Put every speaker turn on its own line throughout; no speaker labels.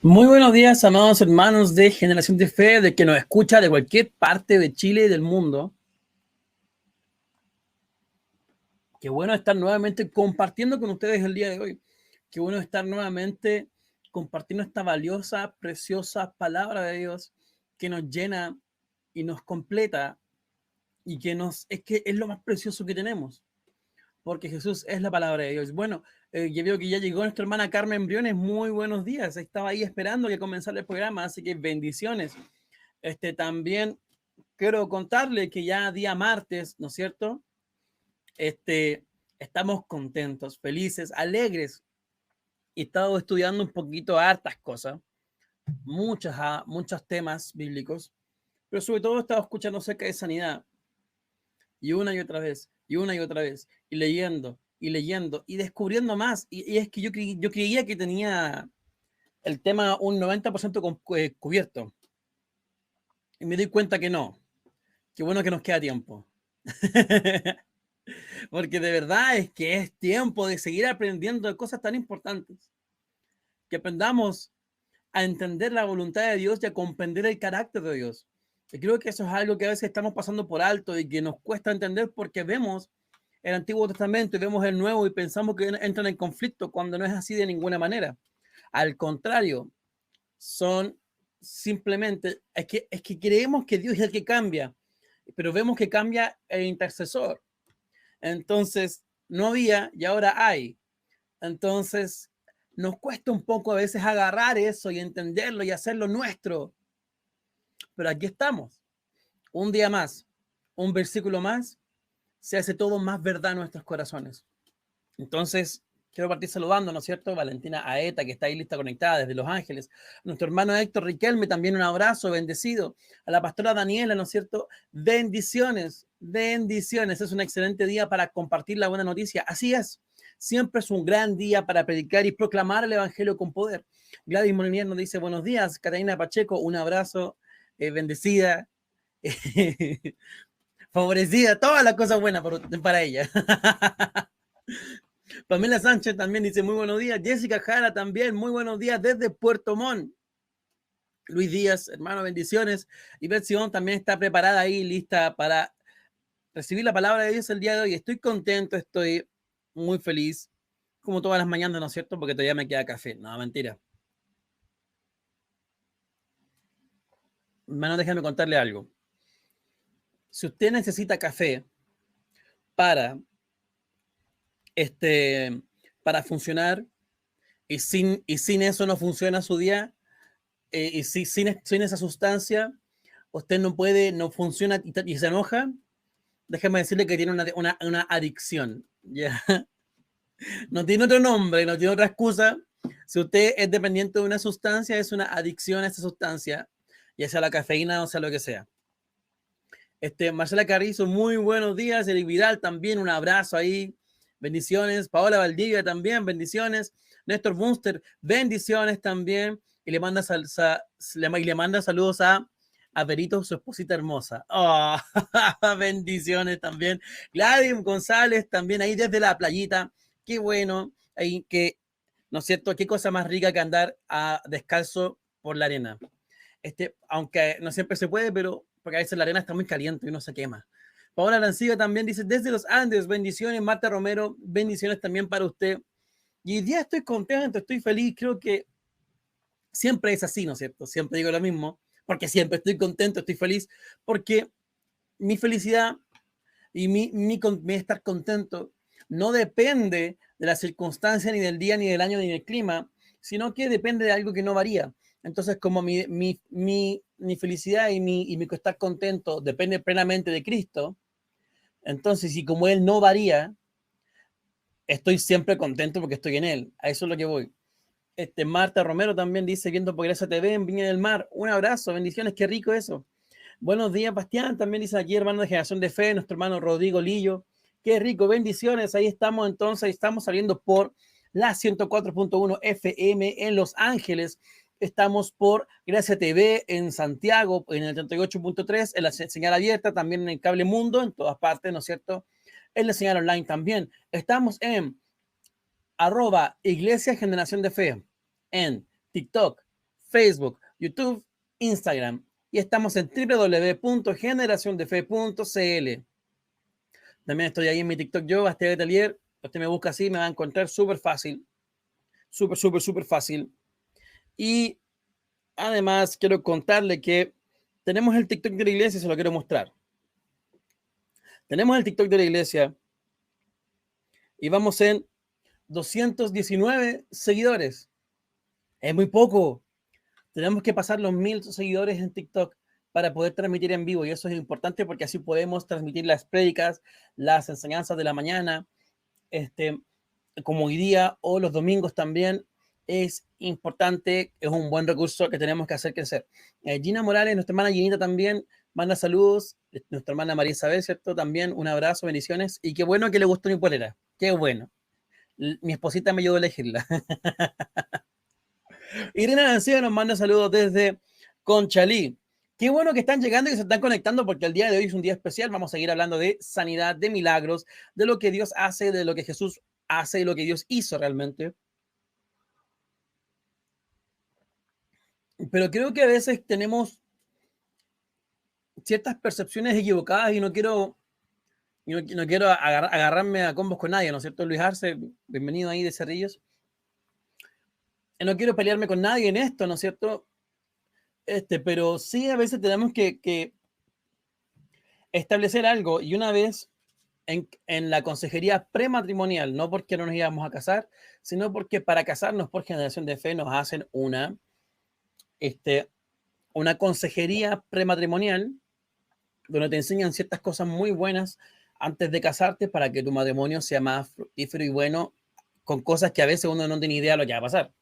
Muy buenos días, amados hermanos de Generación de Fe, de que nos escucha de cualquier parte de Chile y del mundo. Qué bueno estar nuevamente compartiendo con ustedes el día de hoy. Qué bueno estar nuevamente compartiendo esta valiosa, preciosa palabra de Dios que nos llena y nos completa y que es lo más precioso que tenemos, porque Jesús es la palabra de Dios. Bueno, yo veo que ya llegó nuestra hermana Carmen Briones. Muy buenos días. Estaba ahí esperando que comenzara el programa, así que bendiciones. También quiero contarle que ya día martes, ¿no es cierto? Estamos contentos, felices, alegres. He estado estudiando un poquito hartas cosas, muchos temas bíblicos, pero sobre todo he estado escuchando acerca de sanidad y una y otra vez, y una y otra vez, y leyendo, y descubriendo más. Y es que yo creía que tenía el tema un 90% cubierto, y me doy cuenta que no. Qué bueno que nos queda tiempo. Porque de verdad es que es tiempo de seguir aprendiendo de cosas tan importantes. Que aprendamos a entender la voluntad de Dios y a comprender el carácter de Dios. Y creo que eso es algo que a veces estamos pasando por alto y que nos cuesta entender porque vemos el Antiguo Testamento y vemos el Nuevo y pensamos que entran en conflicto cuando no es así de ninguna manera. Al contrario, son simplemente, es que creemos que Dios es el que cambia, pero vemos que cambia el intercesor. Entonces, no había y ahora hay. Entonces, nos cuesta un poco a veces agarrar eso y entenderlo y hacerlo nuestro. Pero aquí estamos. Un día más, un versículo más, se hace todo más verdad en nuestros corazones. Entonces, quiero partir saludando, ¿no es cierto? Valentina Aeta, que está ahí lista conectada desde Los Ángeles. Nuestro hermano Héctor Riquelme, también un abrazo, bendecido. A la pastora Daniela, ¿no es cierto? Bendiciones, bendiciones. Es un excelente día para compartir la buena noticia. Así es. Siempre es un gran día para predicar y proclamar el evangelio con poder. Gladys Molinier nos dice buenos días. Catalina Pacheco, un abrazo, bendecida, favorecida, todas las cosas buenas para ella. Pamela Sánchez también dice muy buenos días. Jessica Jara también, muy buenos días desde Puerto Montt. Luis Díaz, hermano, bendiciones. Y Betsy On también está preparada ahí, lista para recibir la palabra de Dios el día de hoy. Estoy contento, estoy muy feliz, como todas las mañanas, ¿no es cierto? Porque todavía me queda café. No, mentira. Hermano, déjame contarle algo. Si usted necesita café para, para funcionar y sin eso no funciona su día, y sin esa sustancia, usted no puede, no funciona y se enoja, déjeme decirle que tiene una adicción. ¿Ya? No tiene otro nombre, no tiene otra excusa. Si usted es dependiente de una sustancia, es una adicción a esa sustancia, ya sea la cafeína o sea lo que sea. Marcela Carrizo, muy buenos días. Eric Vidal también, un abrazo ahí. Bendiciones. Paola Valdivia también, bendiciones. Néstor Bunster, bendiciones también. Y le manda, le manda saludos a Verito, su esposita hermosa. Oh, bendiciones también. Gladys González también ahí desde la playita. Qué bueno. Ahí que, ¿no es cierto? Qué cosa más rica que andar descalzo por la arena. Aunque no siempre se puede, pero porque a veces la arena está muy caliente y uno se quema. Paola Lancillo también dice, desde los Andes, bendiciones. Marta Romero, bendiciones también para usted. Y hoy día estoy contento, estoy feliz, creo que siempre es así, ¿no es cierto? Siempre digo lo mismo, porque siempre estoy contento, estoy feliz, porque mi felicidad y mi estar contento no depende de la circunstancia, ni del día, ni del año, ni del clima, sino que depende de algo que no varía. Entonces, como mi felicidad y mi estar contento depende plenamente de Cristo, entonces, y como Él no varía, estoy siempre contento porque estoy en Él. A eso es lo que voy. Marta Romero también dice, viendo por Gracia TV en Viña del Mar. Un abrazo, bendiciones, qué rico eso. Buenos días, Bastián. También dice aquí, hermano de Generación de Fe, nuestro hermano Rodrigo Lillo. Qué rico, bendiciones. Ahí estamos entonces, estamos saliendo por la 104.1 FM en Los Ángeles. Estamos por Gracia TV en Santiago, en el 38.3, en la señal abierta, también en el Cable Mundo, en todas partes, ¿no es cierto? En la señal online también. Estamos en @ Iglesia Generación de Fe, en TikTok, Facebook, YouTube, Instagram. Y estamos en www.generaciondefe.cl. También estoy ahí en mi TikTok yo, Bastián Atelier. Usted me busca así, me va a encontrar súper fácil. Súper fácil. Y además quiero contarle que tenemos el TikTok de la iglesia y se lo quiero mostrar. Tenemos el TikTok de la iglesia y vamos en 219 seguidores. Es muy poco. Tenemos que pasar los 1000 seguidores en TikTok para poder transmitir en vivo. Y eso es importante porque así podemos transmitir las prédicas, las enseñanzas de la mañana, como hoy día o los domingos también. Es importante, es un buen recurso que tenemos que hacer crecer. Gina Morales, nuestra hermana Ginita también, manda saludos. Nuestra hermana María Isabel, ¿cierto? También un abrazo, bendiciones. Y qué bueno que le gustó mi polera. Qué bueno. Mi esposita me ayudó a elegirla. Irina García nos manda saludos desde Conchalí. Qué bueno que están llegando y que se están conectando porque el día de hoy es un día especial. Vamos a seguir hablando de sanidad, de milagros, de lo que Dios hace, de lo que Jesús hace y lo que Dios hizo realmente. Pero creo que a veces tenemos ciertas percepciones equivocadas y no quiero agarrarme a combos con nadie, ¿no es cierto? Luis Arce, bienvenido ahí de Cerrillos. No quiero pelearme con nadie en esto, ¿no es cierto? Pero sí a veces tenemos que establecer algo y una vez en la consejería prematrimonial, no porque no nos íbamos a casar, sino porque para casarnos por generación de fe nos hacen una consejería prematrimonial donde te enseñan ciertas cosas muy buenas antes de casarte para que tu matrimonio sea más fructífero y bueno, con cosas que a veces uno no tiene idea de lo que va a pasar.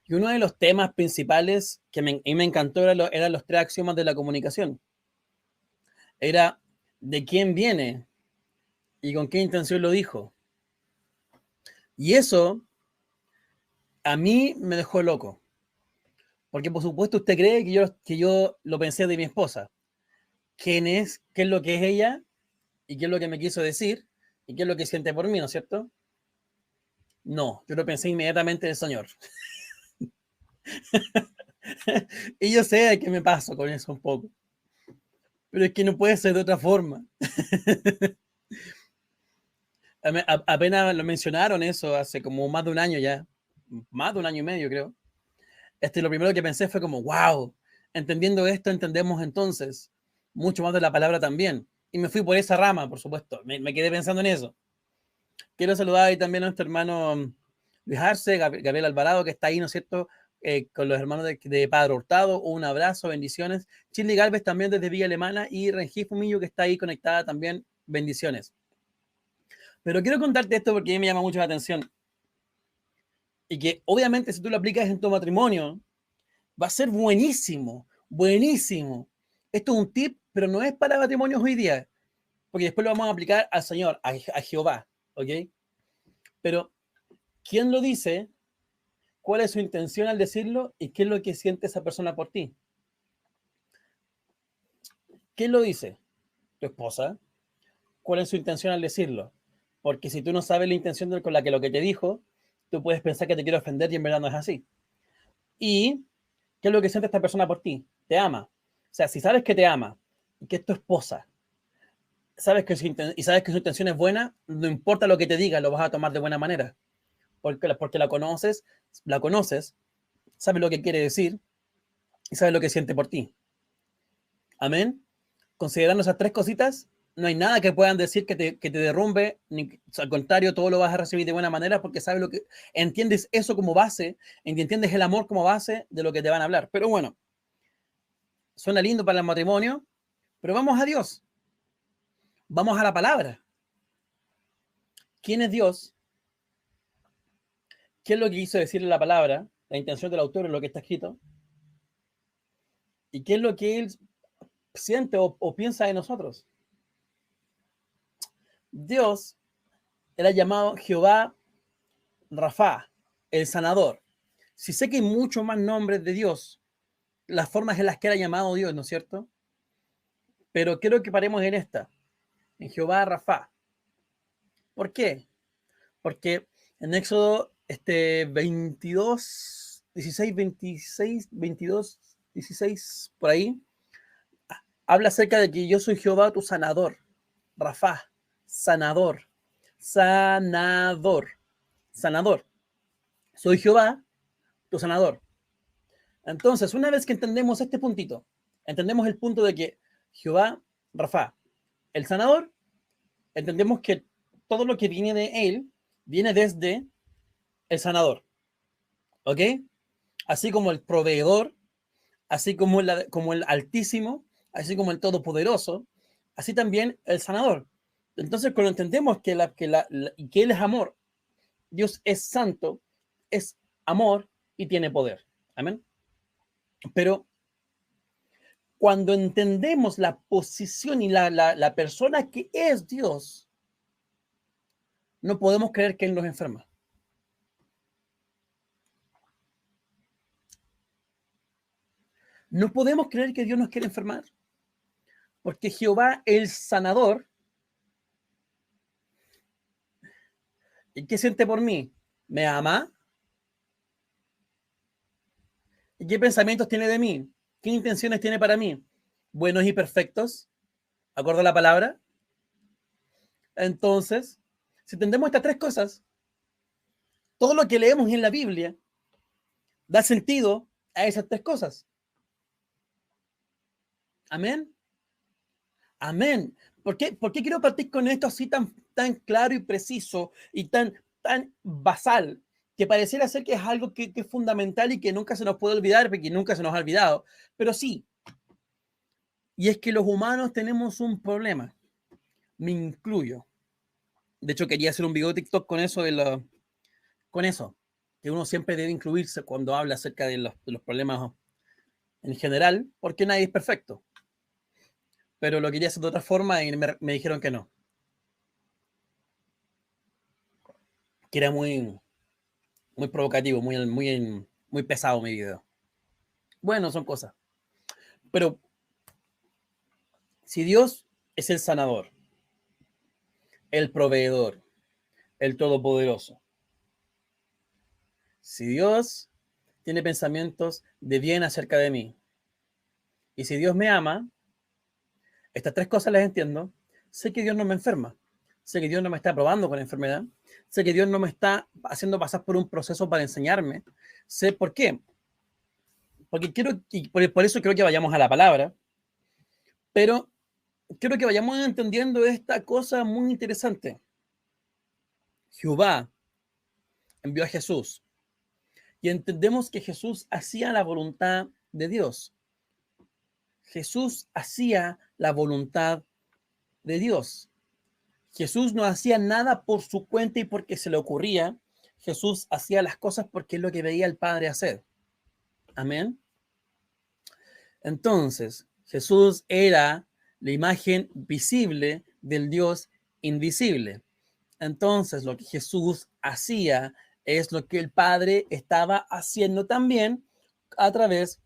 Y uno de los temas principales que me encantó eran los 3 axiomas de la comunicación. Era de quién viene y con qué intención lo dijo. Y eso a mí me dejó loco. Porque por supuesto usted cree que yo lo pensé de mi esposa. ¿Quién es? ¿Qué es lo que es ella? ¿Y qué es lo que me quiso decir? ¿Y qué es lo que siente por mí? ¿No es cierto? No, yo lo pensé inmediatamente del Señor. Y yo sé que me paso con eso un poco. Pero es que no puede ser de otra forma. Apenas lo mencionaron eso hace como más de un año ya. Más de un año y medio, creo. Lo primero que pensé fue como, wow, entendiendo esto, entendemos entonces mucho más de la palabra también. Y me fui por esa rama, por supuesto. Me quedé pensando en eso. Quiero saludar ahí también a nuestro hermano Luis Arce, Gabriel Alvarado, que está ahí, ¿no es cierto? Con los hermanos de Padre Hurtado. Un abrazo, bendiciones. Chile Galvez también desde Villa Alemana y Rengí Fumillo, que está ahí conectada también. Bendiciones. Pero quiero contarte esto porque a mí me llama mucho la atención. Y que obviamente si tú lo aplicas en tu matrimonio, va a ser buenísimo, buenísimo. Esto es un tip, pero no es para matrimonios hoy día, porque después lo vamos a aplicar al Señor, a Jehová, ¿ok? Pero, ¿quién lo dice? ¿Cuál es su intención al decirlo? ¿Y qué es lo que siente esa persona por ti? ¿Quién lo dice? Tu esposa. ¿Cuál es su intención al decirlo? Porque si tú no sabes la intención con la que lo que te dijo, tú puedes pensar que te quiere ofender y en verdad no es así. ¿Y qué es lo que siente esta persona por ti? Te ama. O sea, si sabes que te ama y que es tu esposa, sabes que y sabes que su intención es buena, no importa lo que te diga, lo vas a tomar de buena manera. Porque la conoces, sabes lo que quiere decir y sabes lo que siente por ti. Amén. Considerando esas 3 cositas, no hay nada que puedan decir que te derrumbe, ni, al contrario, todo lo vas a recibir de buena manera porque sabes lo que, entiendes eso como base, entiendes el amor como base de lo que te van a hablar. Pero bueno, suena lindo para el matrimonio, pero vamos a Dios. Vamos a la palabra. ¿Quién es Dios? ¿Qué es lo que quiso decirle la palabra? La intención del autor en lo que está escrito. ¿Y qué es lo que él siente o piensa de nosotros? Dios era llamado Jehová Rafa, el sanador. Si sé que hay muchos más nombres de Dios, las formas en las que era llamado Dios, ¿no es cierto? Pero quiero que paremos en esta, en Jehová Rafa. ¿Por qué? Porque en Éxodo 22, 16, 26, 22, 16, por ahí, habla acerca de que yo soy Jehová tu sanador, Rafá, sanador, sanador, sanador. Soy Jehová tu sanador. Entonces, una vez que entendemos este puntito, entendemos el punto de que Jehová, Rafá, el sanador, entendemos que todo lo que viene de él viene desde el sanador, ¿ok? Así como el proveedor, así como el altísimo, así como el todopoderoso, así también el sanador. Entonces, cuando entendemos que que él es amor, Dios es santo, es amor y tiene poder. Amén. Pero cuando entendemos la posición y la persona que es Dios, no podemos creer que Él nos enferma. No podemos creer que Dios nos quiere enfermar. Porque Jehová, el sanador, ¿y qué siente por mí? ¿Me ama? ¿Y qué pensamientos tiene de mí? ¿Qué intenciones tiene para mí? ¿Buenos y perfectos? ¿Acorde a la palabra? Entonces, si entendemos estas tres cosas, todo lo que leemos en la Biblia da sentido a esas tres cosas. Amén. Amén. ¿Por qué quiero partir con esto así tan claro y preciso y tan basal? Que pareciera ser que es algo que es fundamental y que nunca se nos puede olvidar, porque nunca se nos ha olvidado. Pero sí, y es que los humanos tenemos un problema. Me incluyo. De hecho, quería hacer un video de TikTok con eso, con eso, que uno siempre debe incluirse cuando habla acerca de los problemas en general, porque nadie es perfecto. Pero lo quería hacer de otra forma y me dijeron que no, que era muy provocativo, muy pesado mi video. Bueno, son cosas. Pero si Dios es el sanador, el proveedor, el todopoderoso, si Dios tiene pensamientos de bien acerca de mí, y si Dios me ama, estas tres cosas las entiendo, sé que Dios no me enferma, sé que Dios no me está probando con la enfermedad, sé que Dios no me está haciendo pasar por un proceso para enseñarme, sé por qué. Porque y por eso creo que vayamos a la palabra, pero quiero que vayamos entendiendo esta cosa muy interesante. Jehová envió a Jesús y entendemos que Jesús hacía la voluntad de Dios. Jesús hacía la voluntad de Dios. Jesús no hacía nada por su cuenta y porque se le ocurría. Jesús hacía las cosas porque es lo que veía el Padre hacer. Amén. Entonces, Jesús era la imagen visible del Dios invisible. Entonces, lo que Jesús hacía es lo que el Padre estaba haciendo también a través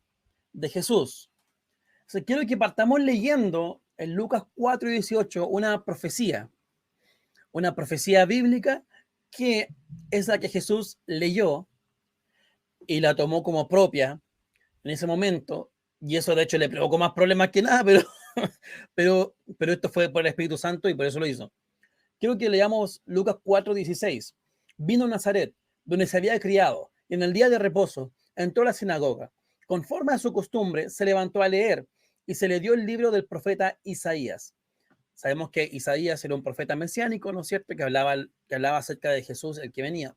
de Jesús. O sea, quiero que partamos leyendo en Lucas 4:18 una profecía bíblica que es la que Jesús leyó y la tomó como propia en ese momento, y eso de hecho le provocó más problemas que nada, pero esto fue por el Espíritu Santo y por eso lo hizo. Quiero que leamos Lucas 4:16. Vino a Nazaret, donde se había criado, y en el día de reposo entró a la sinagoga. Conforme a su costumbre, se levantó a leer y se le dio el libro del profeta Isaías. Sabemos que Isaías era un profeta mesiánico, ¿no es cierto?, que hablaba acerca de Jesús, el que venía.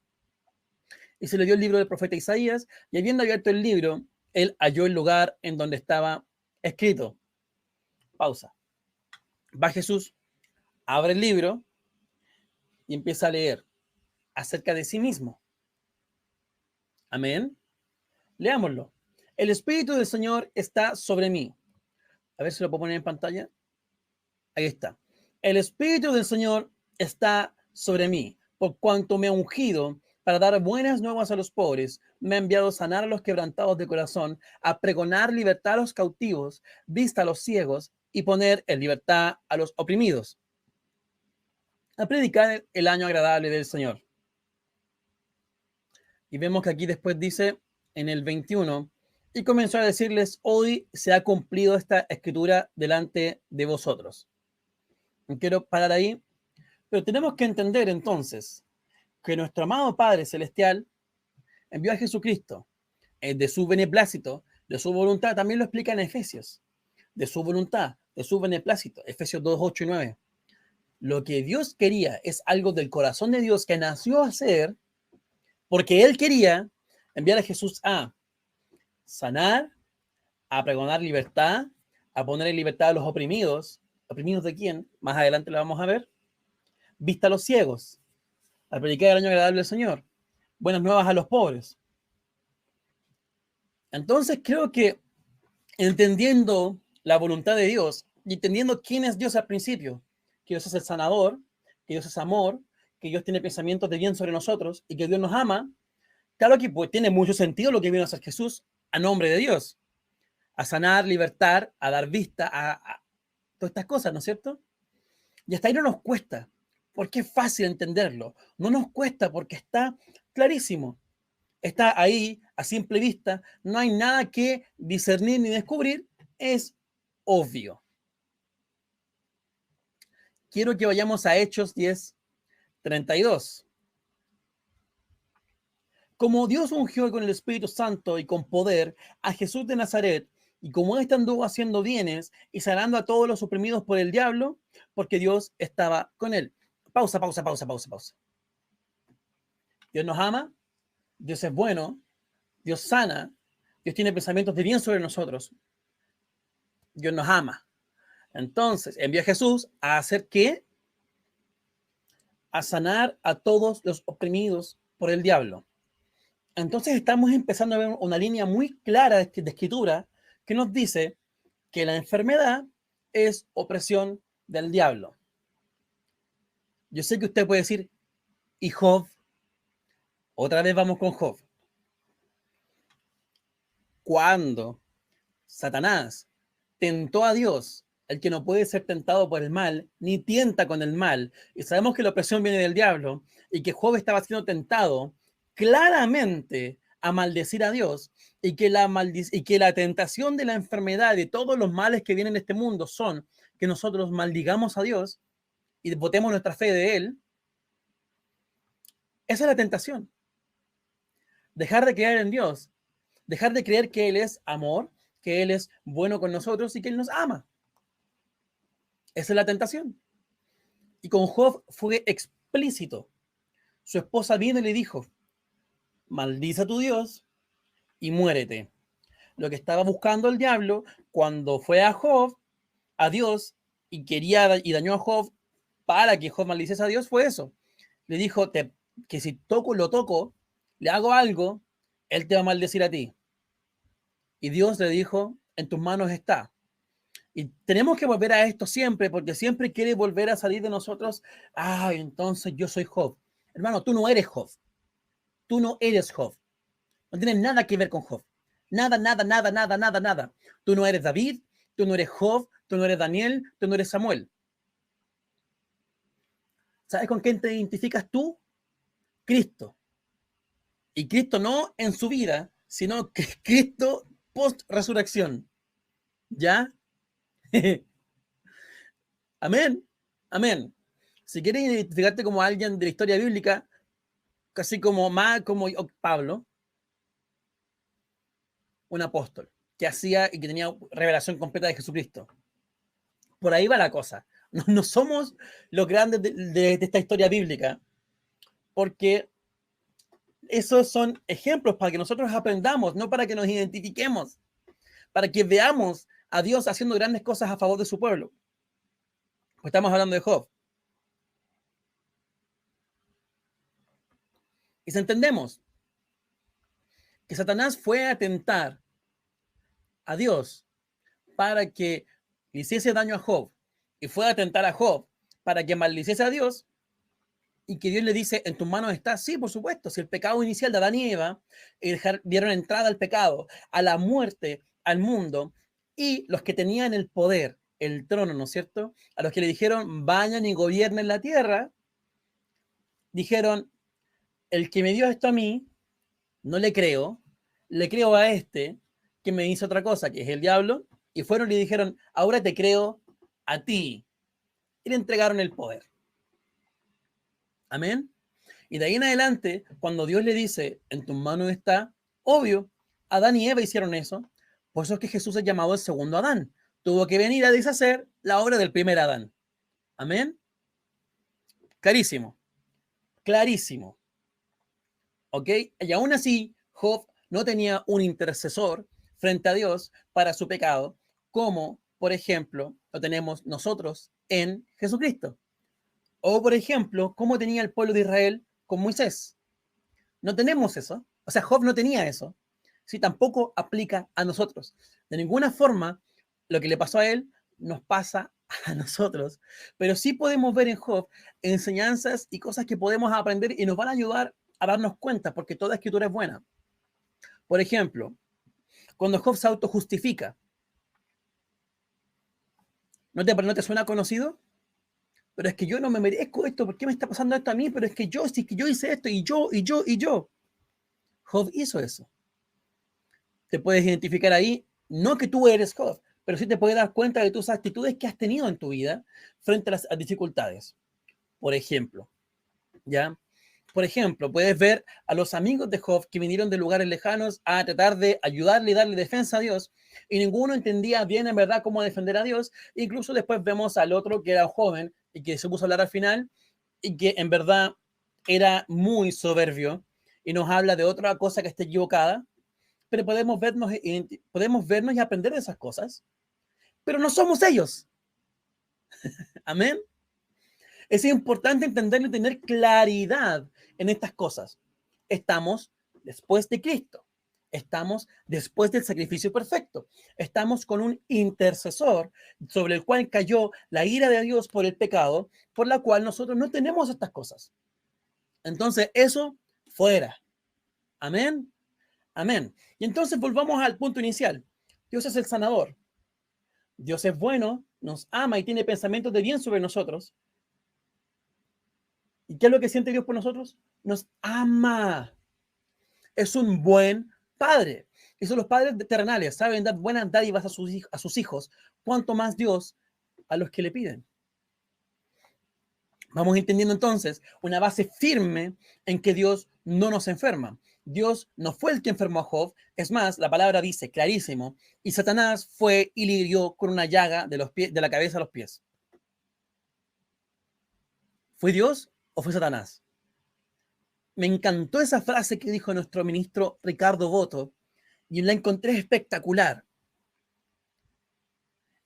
Y se le dio el libro del profeta Isaías, y habiendo abierto el libro, él halló el lugar en donde estaba escrito. Pausa. Va Jesús, abre el libro y empieza a leer acerca de sí mismo. Amén. Leámoslo. El Espíritu del Señor está sobre mí. A ver si lo puedo poner en pantalla. Ahí está. El Espíritu del Señor está sobre mí, por cuanto me ha ungido para dar buenas nuevas a los pobres, me ha enviado a sanar a los quebrantados de corazón, a pregonar libertad a los cautivos, vista a los ciegos y poner en libertad a los oprimidos, a predicar el año agradable del Señor. Y vemos que aquí después dice, en el 21 y comenzó a decirles, hoy se ha cumplido esta escritura delante de vosotros. Quiero parar ahí, pero tenemos que entender entonces que nuestro amado Padre Celestial envió a Jesucristo de su beneplácito, de su voluntad, también lo explica en Efesios, de su voluntad, de su beneplácito, Efesios 2, 8 y 9. Lo que Dios quería es algo del corazón de Dios que nació a hacer, porque Él quería enviar a Jesús a sanar, a pregonar libertad, a poner en libertad a los oprimidos. ¿Oprimidos de quién? Más adelante lo vamos a ver. Vista a los ciegos, a predicar el año agradable del Señor, buenas nuevas a los pobres. Entonces creo que entendiendo la voluntad de Dios y entendiendo quién es Dios al principio, que Dios es el sanador, que Dios es amor, que Dios tiene pensamientos de bien sobre nosotros y que Dios nos ama, claro que pues, tiene mucho sentido lo que vino a hacer Jesús a nombre de Dios, a sanar, libertar, a dar vista, a todas estas cosas, ¿no es cierto? Y hasta ahí no nos cuesta, porque es fácil entenderlo. No nos cuesta porque está clarísimo. Está ahí a simple vista, no hay nada que discernir ni descubrir, es obvio. Quiero que vayamos a Hechos 10:32. Como Dios ungió con el Espíritu Santo y con poder a Jesús de Nazaret, y como éste anduvo haciendo bienes y sanando a todos los oprimidos por el diablo, porque Dios estaba con él. Pausa. Dios nos ama, Dios es bueno, Dios sana, Dios tiene pensamientos de bien sobre nosotros, Dios nos ama. Entonces, envió a Jesús a hacer ¿qué? A sanar a todos los oprimidos por el diablo. Entonces estamos empezando a ver una línea muy clara de escritura que nos dice que la enfermedad es opresión del diablo. Yo sé que usted puede decir, ¿y Job? Otra vez vamos con Job. Cuando Satanás tentó a Dios, el que no puede ser tentado por el mal, ni tienta con el mal, y sabemos que la opresión viene del diablo, y que Job estaba siendo tentado claramente a maldecir a Dios, y que la tentación de la enfermedad y todos los males que vienen en este mundo son que nosotros maldigamos a Dios y botemos nuestra fe de Él. Esa es la tentación. Dejar de creer en Dios, dejar de creer que Él es amor, que Él es bueno con nosotros y que Él nos ama. Esa es la tentación. Y con Job fue explícito. Su esposa vino y le dijo, maldice a tu Dios y muérete. Lo que estaba buscando el diablo cuando fue a Job, a Dios, y dañó a Job para que Job maldiciese a Dios, fue eso. Le dijo que si lo toco, le hago algo, él te va a maldecir a ti. Y Dios le dijo, en tus manos está. Y tenemos que volver a esto siempre, porque siempre quiere volver a salir de nosotros. Entonces yo soy Job. Hermano, tú no eres Job. Tú no eres Job. No tienes nada que ver con Job. Nada. Tú no eres David, tú no eres Job, tú no eres Daniel, tú no eres Samuel. ¿Sabes con quién te identificas tú? Cristo. Y Cristo no en su vida, sino que Cristo post-resurrección. ¿Ya? Amén. Amén. Si quieres identificarte como alguien de la historia bíblica, casi como Pablo, un apóstol, que hacía y que tenía revelación completa de Jesucristo. Por ahí va la cosa. No somos los grandes de esta historia bíblica, porque esos son ejemplos para que nosotros aprendamos, no para que nos identifiquemos, para que veamos a Dios haciendo grandes cosas a favor de su pueblo. Pues estamos hablando de Job. Y si entendemos que Satanás fue a tentar a Dios para que le hiciese daño a Job, y fue a tentar a Job para que maldiciese a Dios, y que Dios le dice, en tus manos está, sí, por supuesto, si el pecado inicial de Adán y Eva dieron entrada al pecado, a la muerte, al mundo, y los que tenían el poder, el trono, ¿no es cierto? A los que le dijeron, vayan y gobiernen la tierra, dijeron, el que me dio esto a mí, no le creo, le creo a este que me hizo otra cosa, que es el diablo, y fueron y le dijeron, ahora te creo a ti. Y le entregaron el poder. Amén. Y de ahí en adelante, cuando Dios le dice, en tus manos está, obvio, Adán y Eva hicieron eso. Por eso es que Jesús es llamado el segundo Adán. Tuvo que venir a deshacer la obra del primer Adán. Amén. Clarísimo. Clarísimo. ¿Ok? Y aún así, Job no tenía un intercesor frente a Dios para su pecado, como, por ejemplo, lo tenemos nosotros en Jesucristo. O, por ejemplo, como tenía el pueblo de Israel con Moisés. No tenemos eso. O sea, Job no tenía eso. Sí, tampoco aplica a nosotros. De ninguna forma, lo que le pasó a él nos pasa a nosotros. Pero sí podemos ver en Job enseñanzas y cosas que podemos aprender y nos van a ayudar a darnos cuenta, porque toda escritura es buena. Por ejemplo, cuando Job se autojustifica, ¿no te suena conocido? Pero es que yo no me merezco esto, ¿por qué me está pasando esto a mí? Pero es que yo, sí que yo hice esto, y yo, y yo, y yo. Job hizo eso. Te puedes identificar ahí, no que tú eres Job, pero sí te puedes dar cuenta de tus actitudes que has tenido en tu vida frente a las dificultades. Por ejemplo, ¿ya? Por ejemplo, puedes ver a los amigos de Job que vinieron de lugares lejanos a tratar de ayudarle y darle defensa a Dios, y ninguno entendía bien en verdad cómo defender a Dios. Incluso después vemos al otro que era joven y que se puso a hablar al final y que en verdad era muy soberbio y nos habla de otra cosa que está equivocada, pero podemos vernos y aprender de esas cosas, pero no somos ellos. Amén. Es importante entenderlo y tener claridad en estas cosas. Estamos después de Cristo. Estamos después del sacrificio perfecto. Estamos con un intercesor sobre el cual cayó la ira de Dios por el pecado, por la cual nosotros no tenemos estas cosas. Entonces, eso fuera. Amén. Amén. Y entonces volvamos al punto inicial. Dios es el sanador. Dios es bueno, nos ama y tiene pensamientos de bien sobre nosotros. ¿Y qué es lo que siente Dios por nosotros? Nos ama. Es un buen padre. Y son los padres terrenales, saben dar buenas dádivas a sus hijos. Cuanto más Dios a los que le piden. Vamos entendiendo entonces una base firme en que Dios no nos enferma. Dios no fue el que enfermó a Job. Es más, la palabra dice clarísimo, y Satanás fue y le hirió con una llaga de los pies, de la cabeza a los pies. ¿Fue Dios o fue Satanás? Me encantó esa frase que dijo nuestro ministro Ricardo Boto y la encontré espectacular.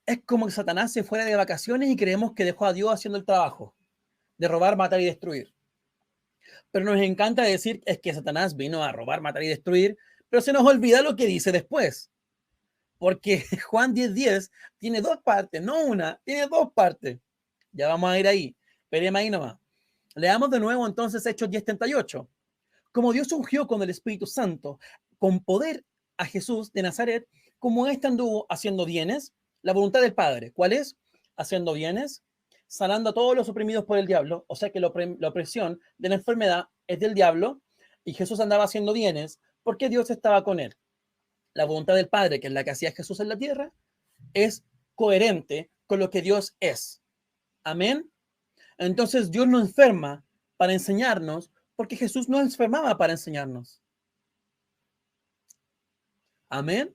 Es como que Satanás se fuera de vacaciones y creemos que dejó a Dios haciendo el trabajo de robar, matar y destruir. Pero nos encanta decir es que Satanás vino a robar, matar y destruir, pero se nos olvida lo que dice después. Porque Juan 10:10 tiene dos partes, no una, tiene dos partes. Ya vamos a ir ahí. Esperemos ahí nomás. Leamos de nuevo entonces Hechos 10:38. Como Dios ungió con el Espíritu Santo, con poder a Jesús de Nazaret, como éste anduvo haciendo bienes, la voluntad del Padre. ¿Cuál es? Haciendo bienes, sanando a todos los oprimidos por el diablo, o sea que la opresión de la enfermedad es del diablo, y Jesús andaba haciendo bienes porque Dios estaba con él. La voluntad del Padre, que es la que hacía Jesús en la tierra, es coherente con lo que Dios es. Amén. Entonces Dios no enferma para enseñarnos, porque Jesús no enfermaba para enseñarnos. Amén.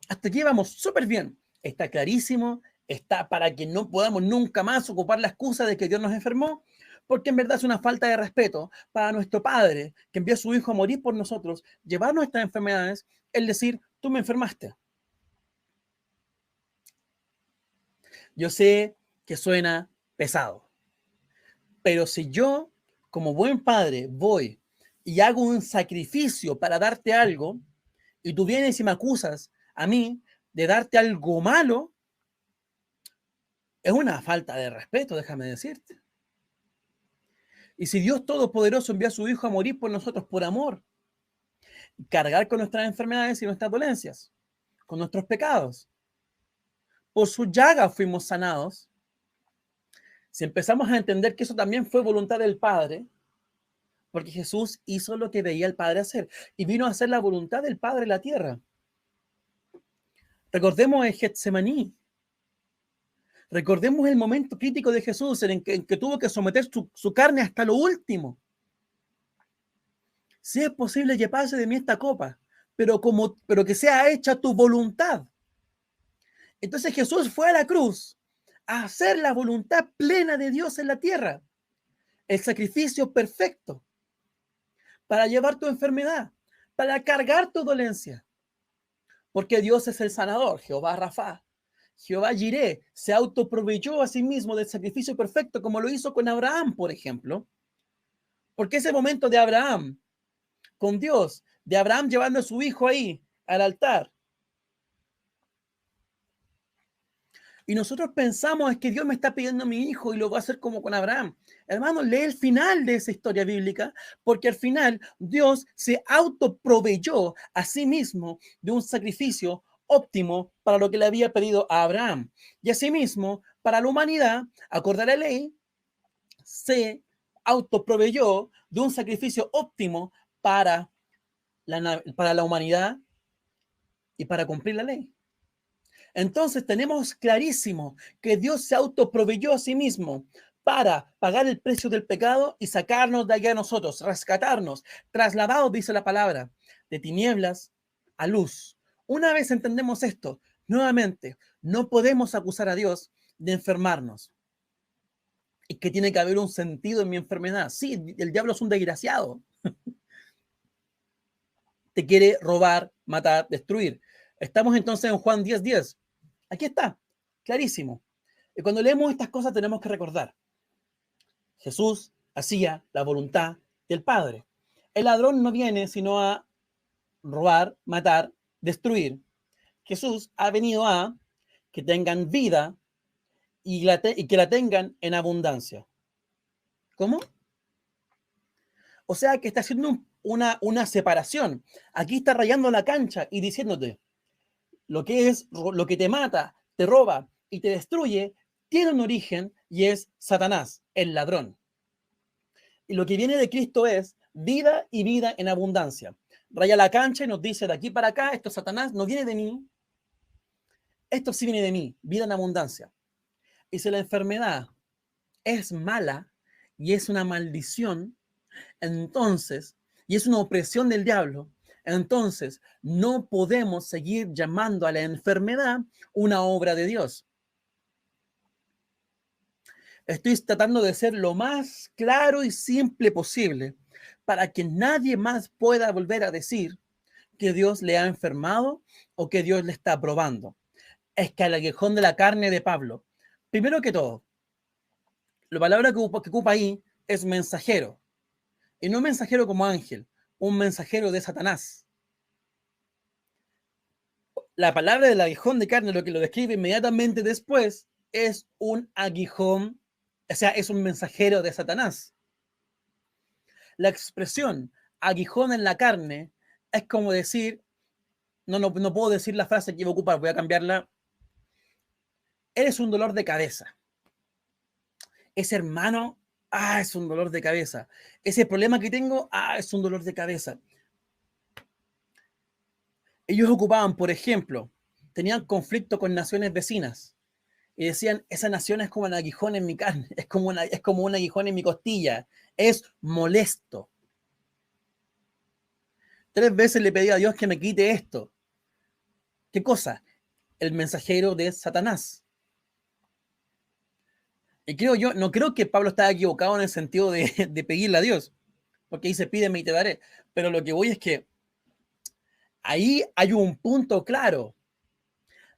Hasta aquí vamos súper bien. Está clarísimo, está para que no podamos nunca más ocupar la excusa de que Dios nos enfermó, porque en verdad es una falta de respeto para nuestro Padre, que envió a su Hijo a morir por nosotros, llevar nuestras enfermedades, el decir, tú me enfermaste. Yo sé que suena pesado, pero si yo, como buen padre, voy y hago un sacrificio para darte algo, y tú vienes y me acusas a mí de darte algo malo, es una falta de respeto, déjame decirte. Y si Dios Todopoderoso envió a su Hijo a morir por nosotros por amor, cargar con nuestras enfermedades y nuestras dolencias, con nuestros pecados, por su llaga fuimos sanados. Si empezamos a entender que eso también fue voluntad del Padre, porque Jesús hizo lo que veía el Padre hacer y vino a hacer la voluntad del Padre en la tierra. Recordemos el Getsemaní. Recordemos el momento crítico de Jesús en que tuvo que someter su carne hasta lo último. Si es posible que pase de mí esta copa, pero que sea hecha tu voluntad. Entonces Jesús fue a la cruz a hacer la voluntad plena de Dios en la tierra, el sacrificio perfecto, para llevar tu enfermedad, para cargar tu dolencia, porque Dios es el sanador, Jehová Rafa. Jehová Jireh se autoproveyó a sí mismo del sacrificio perfecto, como lo hizo con Abraham, por ejemplo. Porque ese momento de Abraham con Dios, de Abraham llevando a su hijo ahí al altar, y nosotros pensamos es que Dios me está pidiendo a mi hijo y lo va a hacer como con Abraham. Hermano, lee el final de esa historia bíblica, porque al final Dios se autoproveyó a sí mismo de un sacrificio óptimo para lo que le había pedido a Abraham. Y asimismo, para la humanidad, acorde a la ley, se autoproveyó de un sacrificio óptimo para la humanidad y para cumplir la ley. Entonces tenemos clarísimo que Dios se autoproveyó a sí mismo para pagar el precio del pecado y sacarnos de allá a nosotros, rescatarnos, trasladados, dice la palabra, de tinieblas a luz. Una vez entendemos esto, nuevamente, no podemos acusar a Dios de enfermarnos. Y que tiene que haber un sentido en mi enfermedad. Sí, el diablo es un desgraciado. Te quiere robar, matar, destruir. Estamos entonces en Juan 10:10. Aquí está, clarísimo. Y cuando leemos estas cosas tenemos que recordar, Jesús hacía la voluntad del Padre. El ladrón no viene sino a robar, matar, destruir. Jesús ha venido a que tengan vida y que la tengan en abundancia. ¿Cómo? O sea que está haciendo una separación. Aquí está rayando la cancha y diciéndote, lo que te mata, te roba y te destruye, tiene un origen y es Satanás, el ladrón. Y lo que viene de Cristo es vida y vida en abundancia. Raya la cancha y nos dice de aquí para acá, esto Satanás no viene de mí, esto sí viene de mí, vida en abundancia. Y si la enfermedad es mala y es una maldición, entonces, y es una opresión del diablo, entonces no podemos seguir llamando a la enfermedad una obra de Dios. Estoy tratando de ser lo más claro y simple posible para que nadie más pueda volver a decir que Dios le ha enfermado o que Dios le está probando. Es que al aguijón de la carne de Pablo, primero que todo, la palabra que ocupa ahí es mensajero. Y no un mensajero como ángel, un mensajero de Satanás. La palabra del aguijón de carne, lo que lo describe inmediatamente después, es un aguijón, o sea, es un mensajero de Satanás. La expresión aguijón en la carne es como decir, no puedo decir la frase que iba a ocupar, voy a cambiarla. Eres un dolor de cabeza. Ese hermano, es un dolor de cabeza. Ese problema que tengo, es un dolor de cabeza. Ellos ocupaban, por ejemplo, tenían conflicto con naciones vecinas y decían, esa nación es como un aguijón en mi carne, es como un aguijón en mi costilla, es molesto. 3 veces le pedí a Dios que me quite esto. ¿Qué cosa? El mensajero de Satanás. Y no creo que Pablo estaba equivocado en el sentido de pedirle a Dios, porque dice, pídeme y te daré. Pero lo que voy es que ahí hay un punto claro.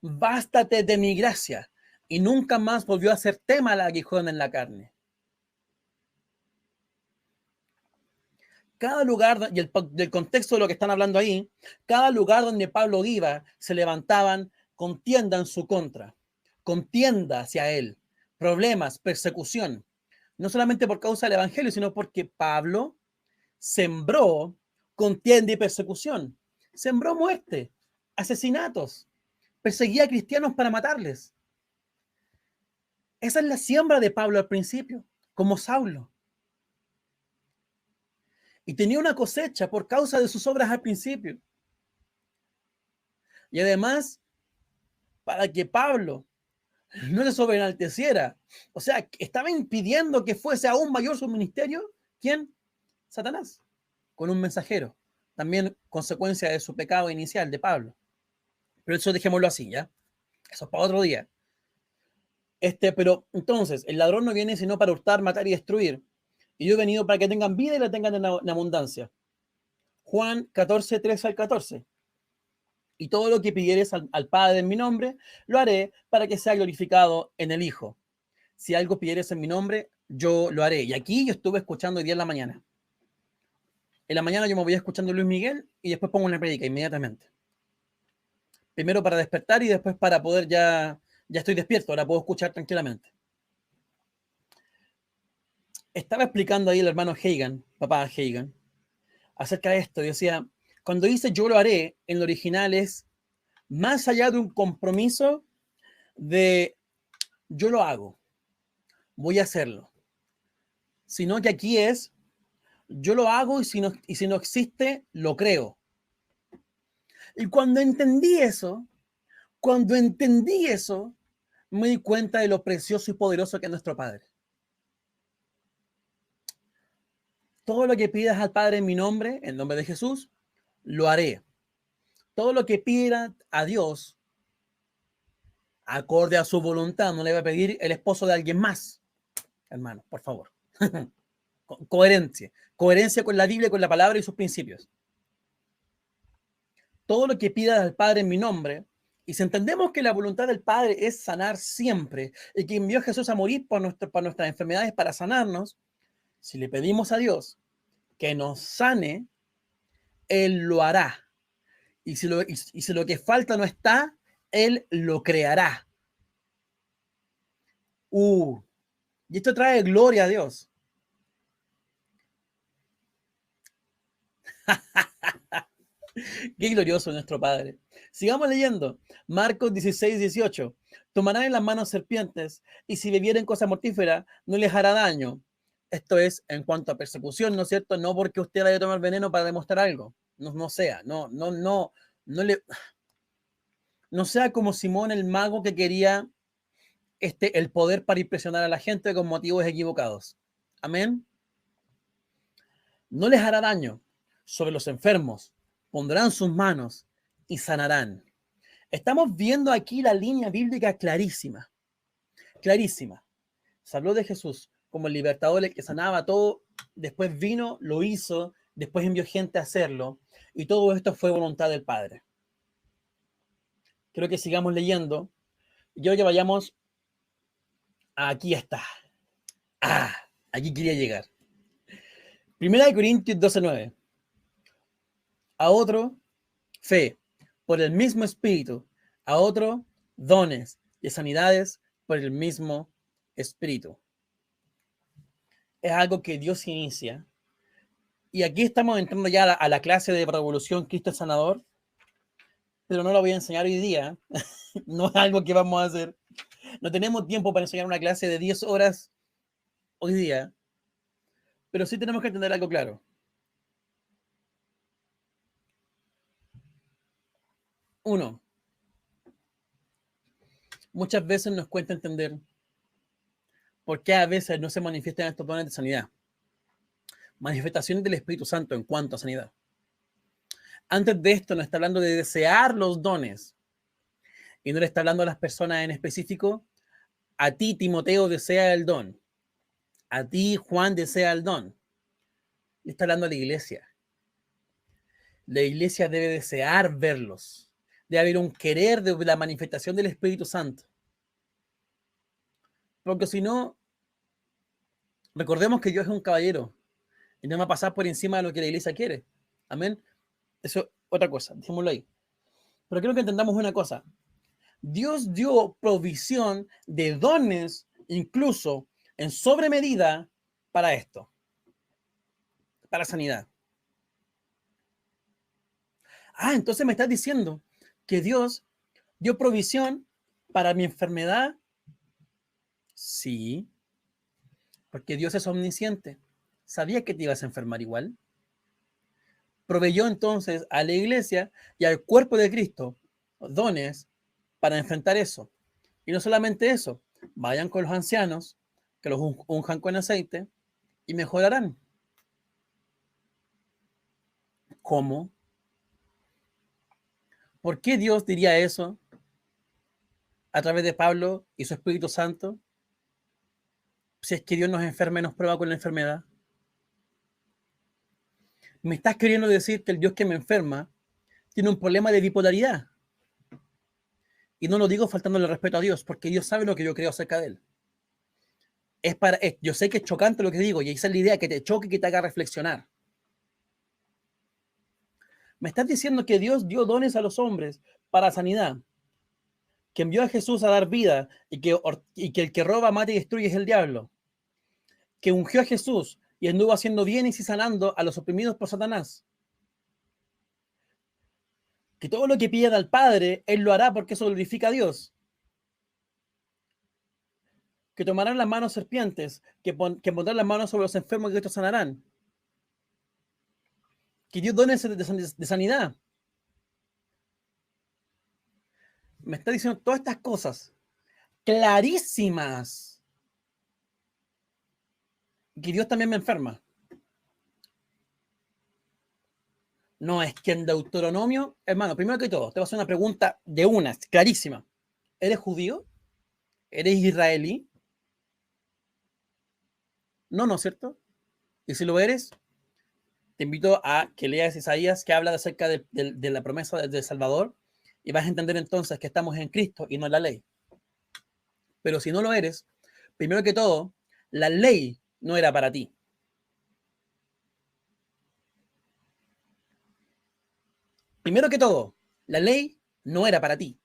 Bástate de mi gracia. Y nunca más volvió a ser tema el aguijón en la carne. Cada lugar, y del contexto de lo que están hablando ahí, cada lugar donde Pablo iba, se levantaban contienda en su contra, contienda hacia él, problemas, persecución, no solamente por causa del evangelio, sino porque Pablo sembró contienda y persecución, sembró muerte, asesinatos, perseguía a cristianos para matarles. Esa es la siembra de Pablo al principio, como Saulo. y tenía una cosecha por causa de sus obras al principio. Y además, para que Pablo no se sobreenalteciera, o sea, estaba impidiendo que fuese aún mayor su ministerio. ¿Quién? Satanás, con un mensajero. También consecuencia de su pecado inicial de Pablo. Pero eso dejémoslo así, ¿ya? Eso es para otro día. Pero entonces, el ladrón no viene sino para hurtar, matar y destruir. Y yo he venido para que tengan vida y la tengan en abundancia. Juan 14, 13 al 14. Y todo lo que pidieres al Padre en mi nombre, lo haré para que sea glorificado en el Hijo. Si algo pidieres en mi nombre, yo lo haré. Y aquí yo estuve escuchando hoy día en la mañana. En la mañana yo me voy escuchando Luis Miguel y después pongo una prédica inmediatamente. Primero para despertar y después para poder ya estoy despierto, ahora puedo escuchar tranquilamente. Estaba explicando ahí el hermano Hagan, papá Hagan, acerca de esto. Y decía, cuando dice yo lo haré, en lo original es más allá de un compromiso de yo lo hago, voy a hacerlo. Sino que aquí es yo lo hago y si no existe, lo creo. Y cuando entendí eso, me di cuenta de lo precioso y poderoso que es nuestro Padre. Todo lo que pidas al Padre en nombre de Jesús, lo haré. Todo lo que pida a Dios, acorde a su voluntad, no le va a pedir el esposo de alguien más. Hermano, por favor. Coherencia. Coherencia con la Biblia, con la palabra y sus principios. Todo lo que pidas al Padre en mi nombre, y si entendemos que la voluntad del Padre es sanar siempre, y que envió a Jesús a morir por nuestras enfermedades para sanarnos, si le pedimos a Dios que nos sane, Él lo hará. Y si lo que falta no está, Él lo creará. Y esto trae gloria a Dios. Qué glorioso nuestro Padre. Sigamos leyendo. Marcos 16, 18. Tomarán en las manos serpientes y si bebieren cosa mortífera, no les hará daño. Esto es en cuanto a persecución, ¿no es cierto? No porque usted vaya a tomar veneno para demostrar algo. No sea. No sea como Simón el mago que quería el poder para impresionar a la gente con motivos equivocados. Amén. No les hará daño. Sobre los enfermos pondrán sus manos y sanarán. Estamos viendo aquí la línea bíblica clarísima. Clarísima. Se habló de Jesús como el libertador que sanaba todo. Después vino, lo hizo. Después envió gente a hacerlo. Y todo esto fue voluntad del Padre. Creo que sigamos leyendo. Yo que vayamos. Aquí está. Aquí quería llegar. 1 Corintios 12:9. A otro, fe, por el mismo espíritu. A otro, dones y sanidades por el mismo espíritu. Es algo que Dios inicia. Y aquí estamos entrando ya a la clase de Revolución Cristo el Sanador, pero no lo voy a enseñar hoy día. No es algo que vamos a hacer. No tenemos tiempo para enseñar una clase de 10 horas hoy día, pero sí tenemos que entender algo claro. Uno, muchas veces nos cuesta entender por qué a veces no se manifiestan estos dones de sanidad. Manifestaciones del Espíritu Santo en cuanto a sanidad. Antes de esto nos está hablando de desear los dones y no le está hablando a las personas en específico. A ti, Timoteo, desea el don. A ti, Juan, desea el don. Le está hablando a la iglesia. La iglesia debe desear verlos. Debe haber un querer de la manifestación del Espíritu Santo. Porque si no, recordemos que Dios es un caballero y no va a pasar por encima de lo que la iglesia quiere. Amén. Eso es otra cosa, dejémoslo ahí. Pero quiero que entendamos una cosa. Dios dio provisión de dones, incluso en sobremedida, para esto, para sanidad. Entonces me estás diciendo que Dios dio provisión para mi enfermedad. Sí, porque Dios es omnisciente. Sabía que te ibas a enfermar igual. proveyó entonces a la iglesia y al cuerpo de Cristo dones para enfrentar eso. Y no solamente eso, vayan con los ancianos, que los unjan con aceite y mejorarán. ¿Cómo? ¿Por qué Dios diría eso a través de Pablo y su Espíritu Santo? Si es que Dios nos enferma y nos prueba con la enfermedad. Me estás queriendo decir que el Dios que me enferma tiene un problema de bipolaridad. Y no lo digo faltándole respeto a Dios, porque Dios sabe lo que yo creo acerca de él. Yo sé que es chocante lo que digo, y esa es la idea, que te choque y que te haga reflexionar. Me estás diciendo que Dios dio dones a los hombres para sanidad, que envió a Jesús a dar vida y que el que roba, mata y destruye es el diablo, que ungió a Jesús y anduvo haciendo bienes y sanando a los oprimidos por Satanás, que todo lo que pida al Padre, Él lo hará porque eso glorifica a Dios, que tomarán las manos serpientes, que pondrán las manos sobre los enfermos y que estos sanarán, que Dios dones de sanidad. Me está diciendo todas estas cosas clarísimas, que Dios también me enferma. No, es que en Deuteronomio, hermano, primero que todo, te voy a hacer una pregunta de una, clarísima. ¿Eres judío? ¿Eres israelí? No, ¿no es cierto? Y si lo eres, te invito a que leas Isaías, que habla acerca de la promesa del Salvador, y vas a entender entonces que estamos en Cristo y no en la ley. Pero si no lo eres, primero que todo, la ley no era para ti. Primero que todo, la ley no era para ti.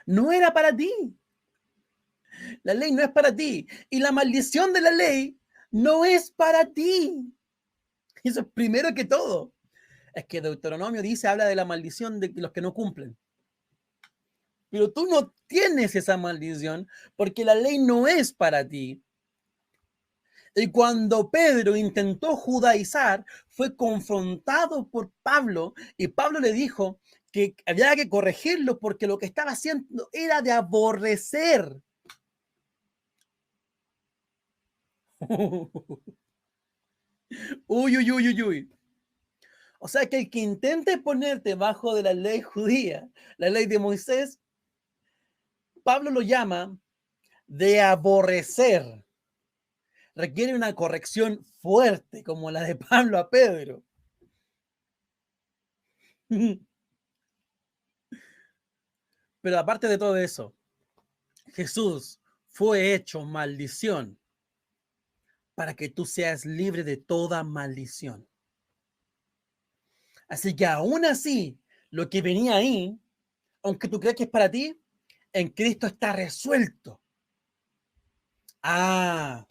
No era para ti. La ley no es para ti. Y la maldición de la ley no es para ti. Eso es primero que todo. Es que Deuteronomio dice, habla de la maldición de los que no cumplen. Pero tú no tienes esa maldición porque la ley no es para ti. Y cuando Pedro intentó judaizar, fue confrontado por Pablo y Pablo le dijo que había que corregirlo porque lo que estaba haciendo era de aborrecer. Uy, uy, uy, uy, uy. O sea que el que intente ponerte bajo de la ley judía, la ley de Moisés, Pablo lo llama de aborrecer. Requiere una corrección fuerte como la de Pablo a Pedro. Pero aparte de todo eso, Jesús fue hecho maldición para que tú seas libre de toda maldición. Así que aún así, lo que venía ahí, aunque tú creas que es para ti, en Cristo está resuelto. Ah,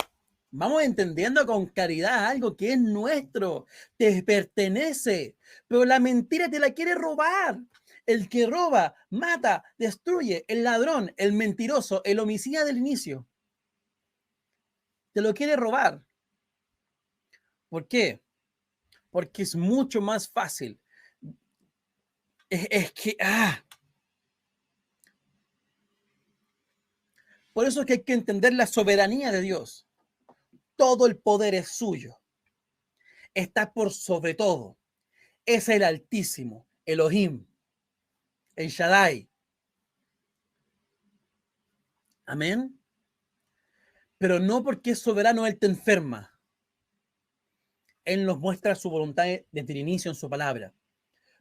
vamos entendiendo con claridad algo que es nuestro, te pertenece, pero la mentira te la quiere robar. El que roba, mata, destruye, el ladrón, el mentiroso, el homicida del inicio, te lo quiere robar. ¿Por qué? Porque es mucho más fácil. Es que, por eso es que hay que entender la soberanía de Dios. Todo el poder es suyo. Está por sobre todo. Es el Altísimo, Elohim, el Shaddai. Amén. Pero no porque es soberano, Él te enferma. Él nos muestra su voluntad desde el inicio en su palabra.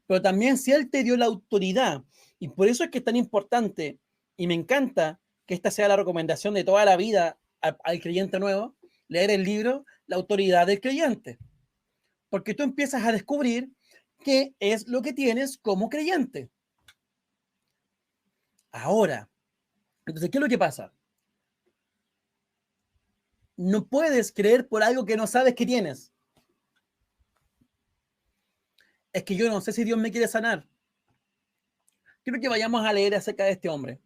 Pero también si Él te dio la autoridad, y por eso es que es tan importante, y me encanta que esta sea la recomendación de toda la vida al creyente nuevo, leer el libro La autoridad del creyente. Porque tú empiezas a descubrir qué es lo que tienes como creyente. Ahora, entonces, ¿qué es lo que pasa? No puedes creer por algo que no sabes que tienes. Es que yo no sé si Dios me quiere sanar. Quiero que vayamos a leer acerca de este hombre.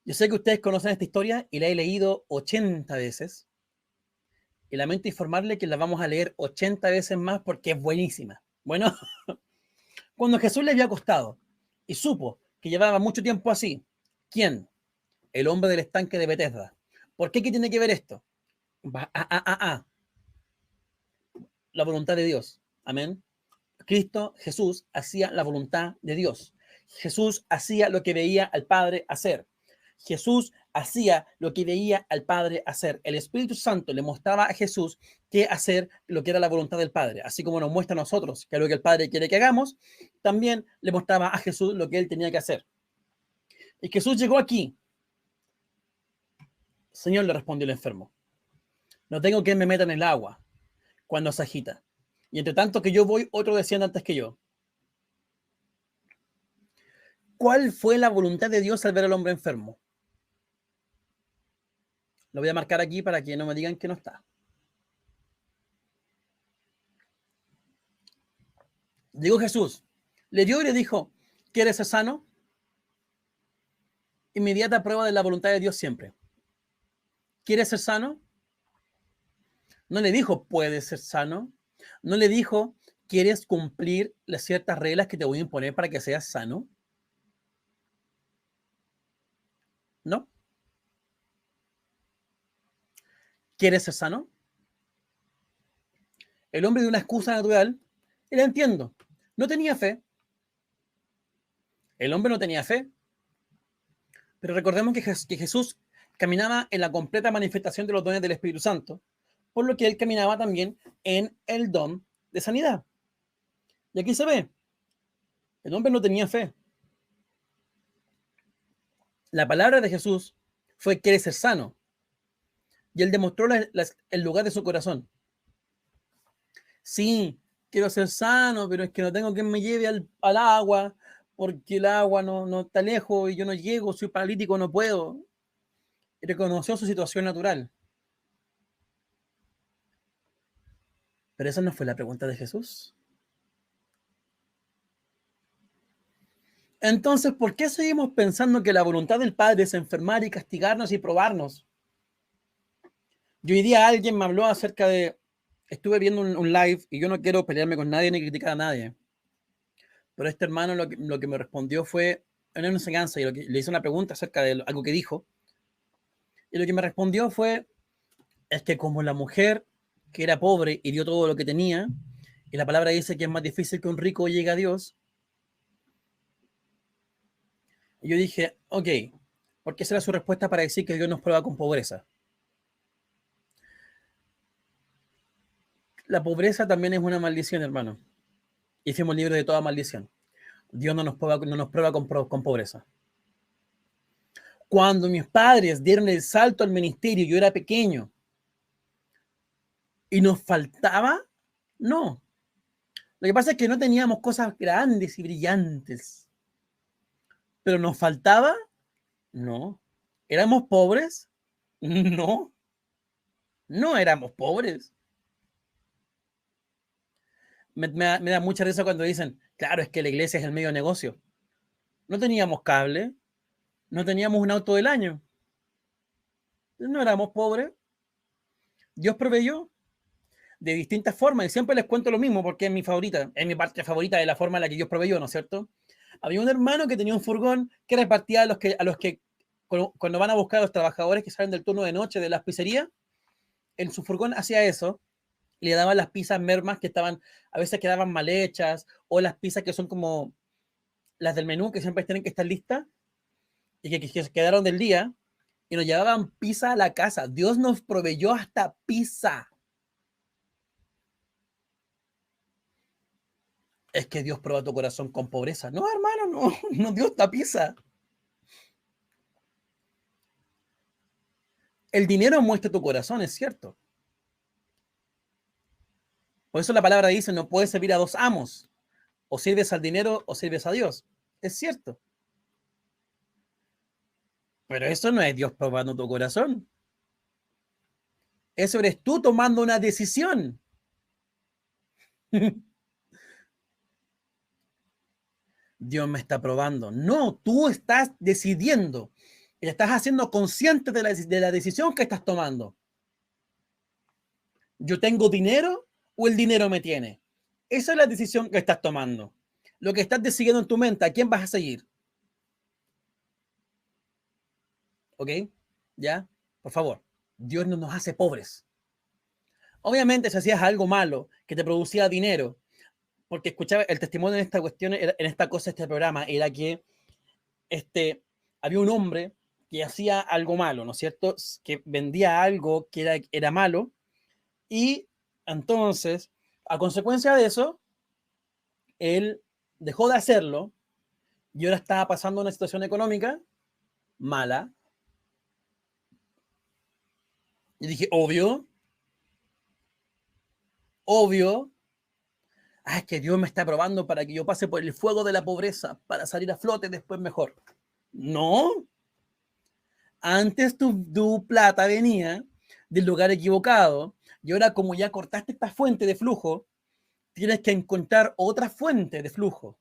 Yo sé que ustedes conocen esta historia y la he leído 80 veces. Y lamento informarle que la vamos a leer 80 veces más porque es buenísima. Bueno, cuando Jesús le había acostado y supo que llevaba mucho tiempo así, ¿quién? El hombre del estanque de Betesda. ¿Por qué? ¿Qué tiene que ver esto? La voluntad de Dios. Amén. Cristo, Jesús, hacía la voluntad de Dios. Jesús hacía lo que veía al Padre hacer. Jesús hacía lo que veía al Padre hacer. El Espíritu Santo le mostraba a Jesús qué hacer, lo que era la voluntad del Padre. Así como nos muestra a nosotros que es lo que el Padre quiere que hagamos, también le mostraba a Jesús lo que él tenía que hacer. Y Jesús llegó aquí. Señor, le respondió el enfermo, no tengo que me meta en el agua cuando se agita. Y entre tanto que yo voy, otro desciende antes que yo. ¿Cuál fue la voluntad de Dios al ver al hombre enfermo? Lo voy a marcar aquí para que no me digan que no está. Llegó Jesús, le dio y le dijo, ¿quieres ser sano? Inmediata prueba de la voluntad de Dios siempre. ¿Quieres ser sano? No le dijo, puedes ser sano. No le dijo, ¿quieres cumplir las ciertas reglas que te voy a imponer para que seas sano? No. ¿Quieres ser sano? El hombre dio una excusa natural y la entiendo. No tenía fe. El hombre no tenía fe. Pero recordemos que Jesús caminaba en la completa manifestación de los dones del Espíritu Santo, por lo que él caminaba también en el don de sanidad. Y aquí se ve, el hombre no tenía fe. La palabra de Jesús fue, ¿quieres ser sano? Y él demostró el lugar de su corazón. Sí, quiero ser sano, pero es que no tengo quien me lleve al agua, porque el agua no está lejos y yo no llego, soy paralítico, no puedo. Y reconoció su situación natural. Pero esa no fue la pregunta de Jesús. Entonces, ¿por qué seguimos pensando que la voluntad del Padre es enfermar y castigarnos y probarnos? Yo hoy día alguien me habló acerca de, estuve viendo un live y yo no quiero pelearme con nadie ni criticar a nadie, pero este hermano lo que me respondió fue en una enseñanza y le hice una pregunta acerca de algo que dijo y lo que me respondió fue, es que como la mujer que era pobre y dio todo lo que tenía, y la palabra dice que es más difícil que un rico llegue a Dios, y yo dije, ok, ¿por qué será su respuesta para decir que Dios nos prueba con pobreza? La pobreza también es una maldición, hermano. Y fuimos libres de toda maldición. Dios no nos prueba con pobreza. Cuando mis padres dieron el salto al ministerio, yo era pequeño, y nos faltaba, no. Lo que pasa es que no teníamos cosas grandes y brillantes. Pero nos faltaba, no. ¿Éramos pobres? No, no éramos pobres. Me da mucha risa cuando dicen, claro, es que la iglesia es el medio de negocio. No teníamos cable, no teníamos un auto del año. No éramos pobres. Dios proveyó de distintas formas y siempre les cuento lo mismo porque es mi favorita, es mi parte favorita de la forma en la que Dios proveyó, ¿no es cierto? Había un hermano que tenía un furgón que repartía a los que cuando van a buscar a los trabajadores que salen del turno de noche de las pizzerías, en su furgón hacía eso, le daban las pizzas mermas que estaban, a veces quedaban mal hechas, o las pizzas que son como las del menú que siempre tienen que estar listas y que se quedaron del día, y nos llevaban pizza a la casa. Dios nos proveyó hasta pizza. Es que Dios prueba tu corazón con pobreza. No, hermano, no, no Dios da pizza. El dinero muestra tu corazón, es cierto. Por eso la palabra dice, no puedes servir a dos amos. O sirves al dinero o sirves a Dios. Es cierto. Pero eso no es Dios probando tu corazón. Eso eres tú tomando una decisión. Dios me está probando. No, tú estás decidiendo. Y te estás haciendo consciente de la decisión que estás tomando. ¿Yo tengo dinero o el dinero me tiene? Esa es la decisión que estás tomando. Lo que estás decidiendo en tu mente, ¿a quién vas a seguir? ¿Ok? ¿Ya? Por favor, Dios no nos hace pobres. Obviamente, si hacías algo malo que te producía dinero, porque escuchaba el testimonio en esta cuestión, en esta cosa, este programa, era que había un hombre que hacía algo malo, ¿no es cierto? Que vendía algo que era malo, y entonces, a consecuencia de eso, él dejó de hacerlo y ahora estaba pasando una situación económica mala. Y dije, obvio, obvio. Ah, es que Dios me está probando para que yo pase por el fuego de la pobreza, para salir a flote después mejor. No, antes tu plata venía del lugar equivocado y ahora como ya cortaste esta fuente de flujo, tienes que encontrar otra fuente de flujo.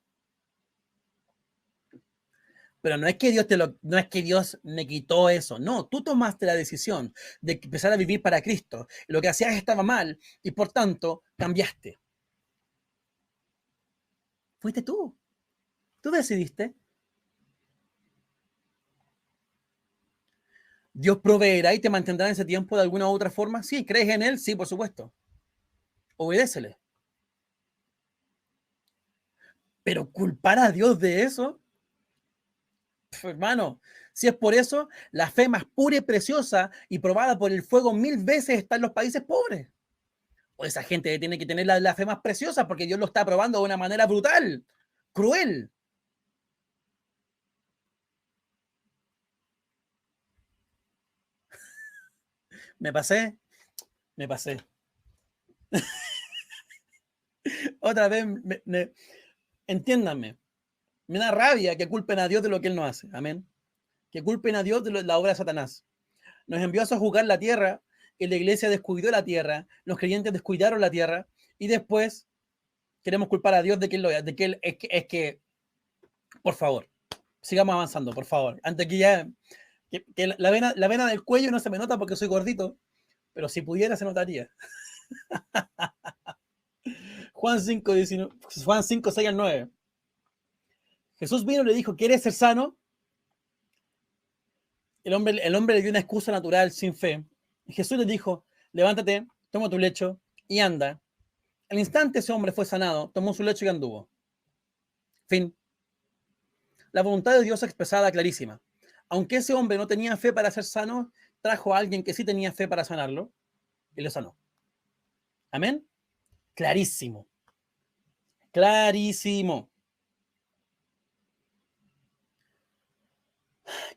Pero no es que no es que Dios me quitó eso, no, tú tomaste la decisión de empezar a vivir para Cristo. Lo que hacías estaba mal y por tanto cambiaste. Fuiste tú decidiste. Dios proveerá y te mantendrá en ese tiempo de alguna u otra forma. Sí, ¿crees en Él? Sí, por supuesto. Obedécele. Pero culpar a Dios de eso, hermano, si es por eso, la fe más pura y preciosa y probada por el fuego 1000 veces está en los países pobres. O esa gente tiene que tener la fe más preciosa porque Dios lo está probando de una manera brutal, cruel. Me pasé, me pasé. Otra vez, entiéndanme, me da rabia que culpen a Dios de lo que Él no hace. Amén. Que culpen a Dios de la obra de Satanás. Nos envió a jugar la tierra y la iglesia descuidó la tierra, los creyentes descuidaron la tierra y después queremos culpar a Dios de que Él lo de que Él es que por favor, sigamos avanzando, por favor. Antes que ya que la vena del cuello no se me nota porque soy gordito, pero si pudiera se notaría. Juan 5, 19, Juan 5, 6 al 9. Jesús vino y le dijo, ¿quieres ser sano? El hombre le dio una excusa natural sin fe. Y Jesús le dijo, levántate, toma tu lecho y anda. Al instante ese hombre fue sanado, tomó su lecho y anduvo. Fin. La voluntad de Dios expresada clarísima. Aunque ese hombre no tenía fe para ser sano, trajo a alguien que sí tenía fe para sanarlo y lo sanó. Amén. Clarísimo. Clarísimo.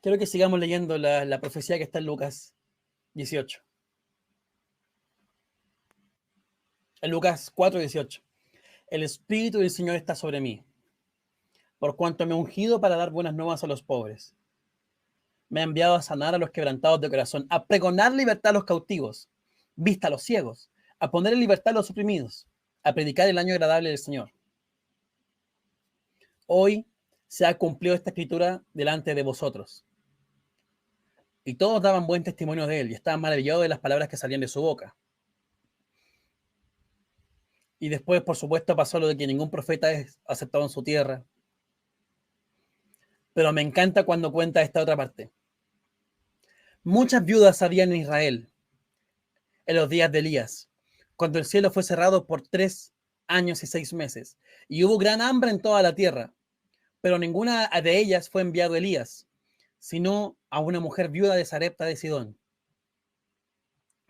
Quiero que sigamos leyendo la profecía que está en Lucas 18. En Lucas 4:18. El Espíritu del Señor está sobre mí, por cuanto me ha ungido para dar buenas nuevas a los pobres. Me ha enviado a sanar a los quebrantados de corazón, a pregonar libertad a los cautivos, vista a los ciegos, a poner en libertad a los oprimidos, a predicar el año agradable del Señor. Hoy se ha cumplido esta escritura delante de vosotros. Y todos daban buen testimonio de él y estaban maravillados de las palabras que salían de su boca. Y después, por supuesto, pasó lo de que ningún profeta es aceptado en su tierra. Pero me encanta cuando cuenta esta otra parte. Muchas viudas había en Israel en los días de Elías, cuando el cielo fue cerrado por 3 años y 6 meses, y hubo gran hambre en toda la tierra, pero ninguna de ellas fue enviado Elías, sino a una mujer viuda de Sarepta de Sidón.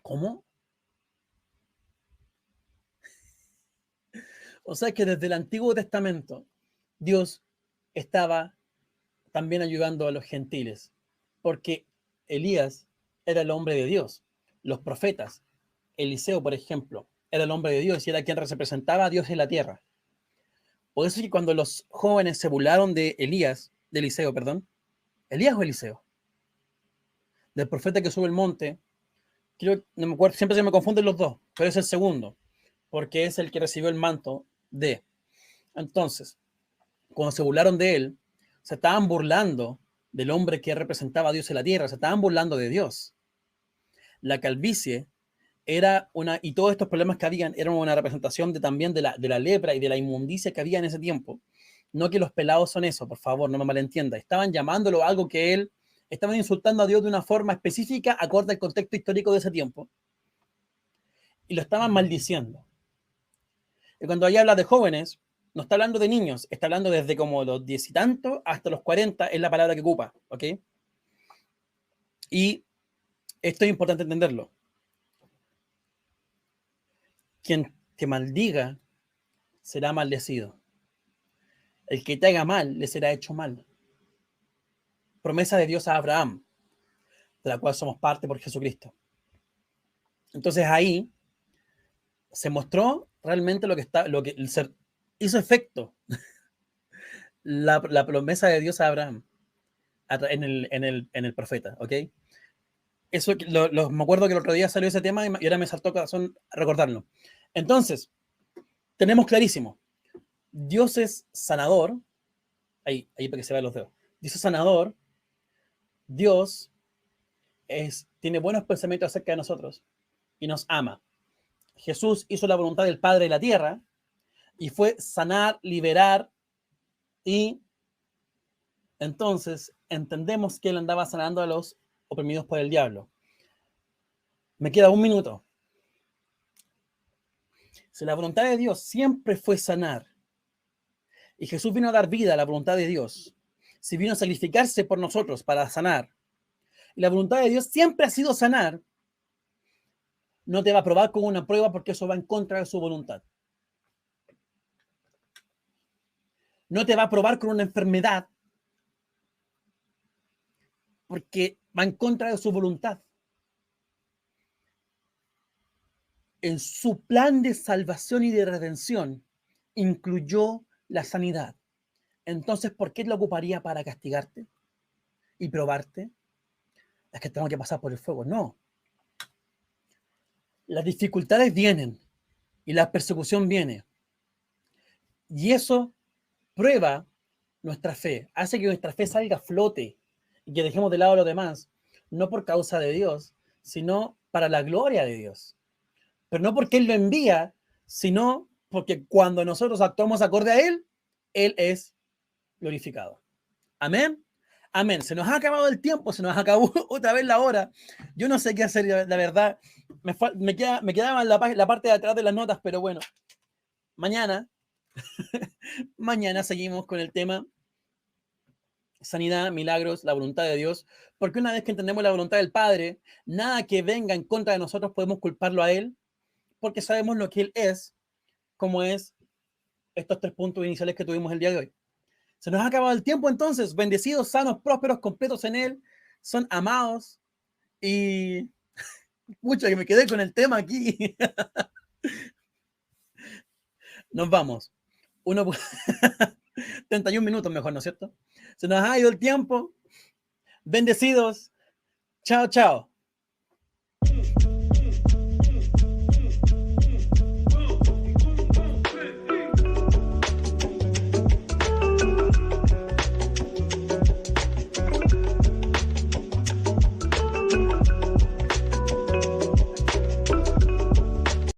¿Cómo? O sea que desde el Antiguo Testamento Dios estaba también ayudando a los gentiles, porque Elías era el hombre de Dios, los profetas, Eliseo, por ejemplo, era el hombre de Dios y era quien representaba a Dios en la tierra. Por eso es que cuando los jóvenes se burlaron de Eliseo, perdón, Elías o Eliseo, del profeta que sube el monte, no me acuerdo, siempre se me confunden los dos, pero es el segundo, porque es el que recibió el manto de. Entonces, cuando se burlaron de él, se estaban burlando del hombre que representaba a Dios en la tierra, se estaban burlando de Dios. La calvicie era y todos estos problemas que habían eran una representación también de la lepra y de la inmundicia que había en ese tiempo. No que los pelados son eso, por favor, no me malentienda. Estaban llamándolo algo que estaban insultando a Dios de una forma específica, acorde al contexto histórico de ese tiempo. Y lo estaban maldiciendo. Y cuando ahí habla de jóvenes, no está hablando de niños, está hablando desde como los 10 y tantos hasta los 40, es la palabra que ocupa, ¿ok? Y esto es importante entenderlo. Quien te maldiga será maldecido. El que te haga mal le será hecho mal. Promesa de Dios a Abraham, de la cual somos parte por Jesucristo. Entonces ahí se mostró realmente lo que hizo efecto la promesa de Dios a Abraham en el profeta, ¿ok? Eso me acuerdo que el otro día salió ese tema y ahora me saltó corazón recordarlo. Entonces, tenemos clarísimo, Dios es sanador, ahí para que se vean los dedos, Dios es sanador, Dios tiene buenos pensamientos acerca de nosotros y nos ama. Jesús hizo la voluntad del Padre de la tierra y fue sanar, liberar, y entonces entendemos que él andaba sanando a los oprimidos por el diablo. Me queda un minuto. Si la voluntad de Dios siempre fue sanar, y Jesús vino a dar vida a la voluntad de Dios, si vino a sacrificarse por nosotros para sanar, y la voluntad de Dios siempre ha sido sanar, no te va a probar con una prueba porque eso va en contra de su voluntad. No te va a probar con una enfermedad porque va en contra de su voluntad. En su plan de salvación y de redención incluyó la sanidad. Entonces, ¿por qué lo ocuparía para castigarte y probarte? Es que tengo que pasar por el fuego. No. Las dificultades vienen y la persecución viene. Y eso prueba nuestra fe, hace que nuestra fe salga a flote y que dejemos de lado a los demás, no por causa de Dios, sino para la gloria de Dios. Pero no porque Él lo envía, sino porque cuando nosotros actuamos acorde a Él, Él es glorificado. Amén. Amén. Se nos ha acabado el tiempo, se nos acabó otra vez la hora. Yo no sé qué hacer, la verdad. Me quedaba la parte de atrás de las notas, pero bueno. Mañana seguimos con el tema sanidad, milagros, la voluntad de Dios, porque una vez que entendemos la voluntad del Padre, nada que venga en contra de nosotros podemos culparlo a Él, porque sabemos lo que Él es, como es estos 3 puntos iniciales que tuvimos el día de hoy. Se nos ha acabado el tiempo entonces, bendecidos, sanos, prósperos, completos en Él, son amados y mucho que me quedé con el tema aquí. Nos vamos. 31 minutos mejor, ¿no es cierto? Se nos ha ido el tiempo. Bendecidos. Chao, chao.